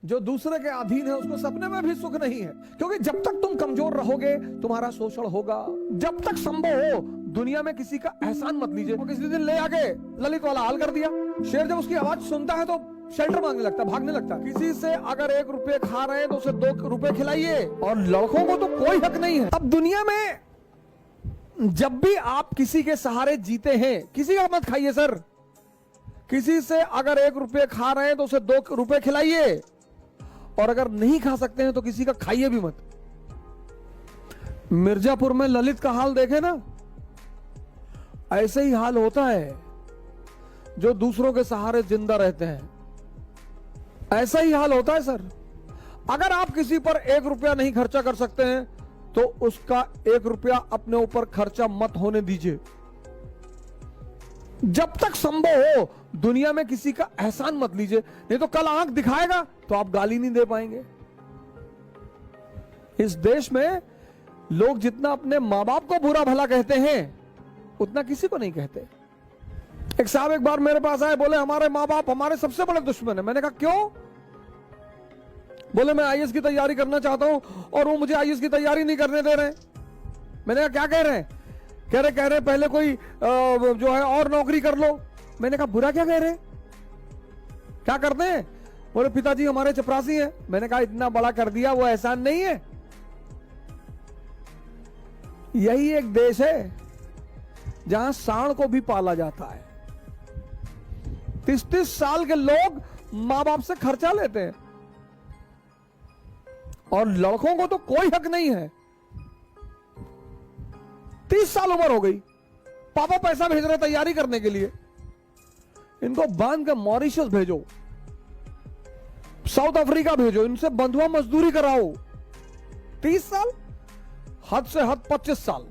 जो दूसरे के अधीन है उसको सपने में भी सुख नहीं है, क्योंकि जब तक तुम कमजोर रहोगे तुम्हारा शोषण होगा। जब तक संभव हो दुनिया में किसी का एहसान मत लीजिए। और किसी दिन ले आके ललित वाला हाल कर दिया। शेर जब उसकी आवाज सुनता है तो शेल्टर मांगने लगता, भागने लगता। किसी से अगर 1 रुपये खा रहे हैं तो उसे 2 रुपये खिलाइए। और लड़कों को तो कोई हक नहीं है। अब दुनिया में जब भी आप किसी के सहारे जीते हैं, किसी का मत खाइए सर। किसी से अगर 1 रुपये खा रहे हैं तो उसे 2 रुपये खिलाइए, और अगर नहीं खा सकते हैं तो किसी का खाइए भी मत। मिर्जापुर में ललित का हाल देखे ना, ऐसे ही हाल होता है। जो दूसरों के सहारे जिंदा रहते हैं, ऐसा ही हाल होता है सर। अगर आप किसी पर 1 रुपया नहीं खर्चा कर सकते हैं तो उसका 1 रुपया अपने ऊपर खर्चा मत होने दीजिए। जब तक संभव हो दुनिया में किसी का एहसान मत लीजिए, नहीं तो कल आंख दिखाएगा तो आप गाली नहीं दे पाएंगे। इस देश में लोग जितना अपने मां बाप को बुरा भला कहते हैं उतना किसी को नहीं कहते। एक साहब एक बार मेरे पास आए, बोले हमारे मां बाप हमारे सबसे बड़े दुश्मन है। मैंने कहा क्यों? बोले मैं आईएएस की तैयारी करना चाहता हूं और वो मुझे आईएएस की तैयारी नहीं करने दे रहे। मैंने कहा क्या कह रहे हैं? कह रहे पहले कोई जो है और नौकरी कर लो। मैंने कहा बुरा क्या कह रहे हैं? क्या करते हैं? बोले पिताजी हमारे चपरासी हैं। मैंने कहा इतना बड़ा कर दिया, वो एहसान नहीं है। यही एक देश है जहां सांड को भी पाला जाता है। 30-30 साल के लोग मां बाप से खर्चा लेते हैं, और लड़कों को तो कोई हक नहीं है। 30 साल उम्र हो गई, पापा पैसा भेज रहे तैयारी करने के लिए। इनको बांध के मॉरिशस भेजो, साउथ अफ्रीका भेजो, इनसे बंधुआ मजदूरी कराओ। 30 साल, हद से हद 25 साल।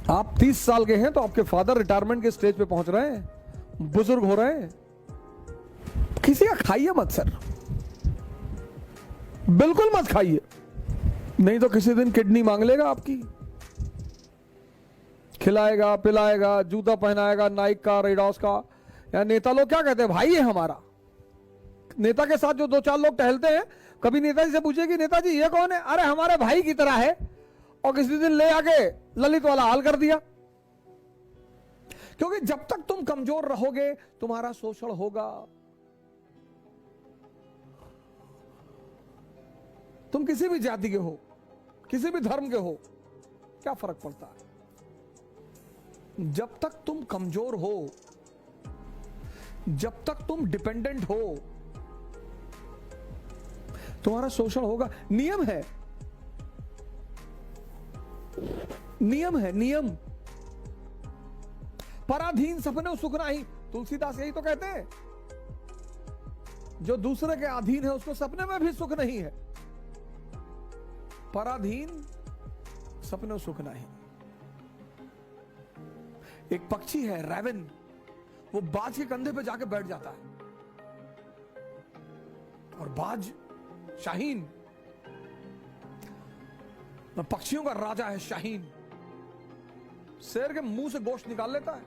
आप 30 साल के हैं तो आपके फादर रिटायरमेंट के स्टेज पे पहुंच रहे हैं, बुजुर्ग हो रहे हैं। किसी का खाइए मत सर, बिल्कुल मत खाइए, नहीं तो किसी दिन किडनी मांग लेगा आपकी। खिलाएगा पिलाएगा, जूता पहनाएगा नाइक का, रेडॉस का। या नेता लोग क्या कहते हैं, भाई है हमारा। नेता के साथ जो 2-4 लोग टहलते हैं, कभी नेताजी से पूछे कि नेताजी ये कौन है? अरे हमारे भाई की तरह है। और किसी दिन ले आके ललित वाला हाल कर दिया। क्योंकि जब तक तुम कमजोर रहोगे तुम्हारा शोषण होगा। तुम किसी भी जाति के हो, किसी भी धर्म के हो, क्या फर्क पड़ता है? जब तक तुम कमजोर हो, जब तक तुम डिपेंडेंट हो, तुम्हारा शोषण होगा। नियम है, नियम है, नियम। पराधीन सपने सुख नहीं, तुलसीदास यही तो कहते हैं। जो दूसरे के अधीन है उसको सपने में भी सुख नहीं है। पराधीन सपने सुख नहीं। एक पक्षी है रैवन, वो बाज के कंधे पे जाके बैठ जाता है, और बाज शाहीन, पक्षियों का राजा है शाहीन। शेर के मुंह से गोश्त निकाल लेता है।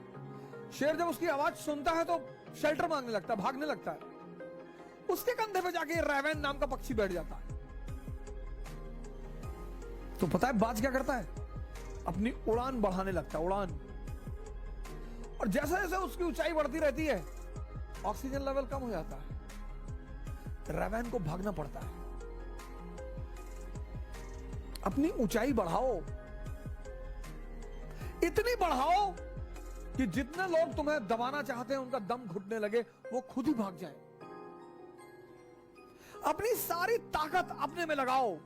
शेर जब उसकी आवाज सुनता है तो शेल्टर मांगने लगता है, भागने लगता है। उसके कंधे पे जाके रैवन नाम का पक्षी बैठ जाता है। तो पता है बाज क्या करता है? अपनी उड़ान बढ़ाने लगता है, उड़ान। और जैसे जैसे उसकी ऊंचाई बढ़ती रहती है, ऑक्सीजन लेवल कम हो जाता है। रैवन को भागना पड़ता है। अपनी ऊंचाई बढ़ाओ, इतनी बढ़ाओ कि जितने लोग तुम्हें दबाना चाहते हैं उनका दम घुटने लगे, वो खुद ही भाग जाए। अपनी सारी ताकत अपने में लगाओ।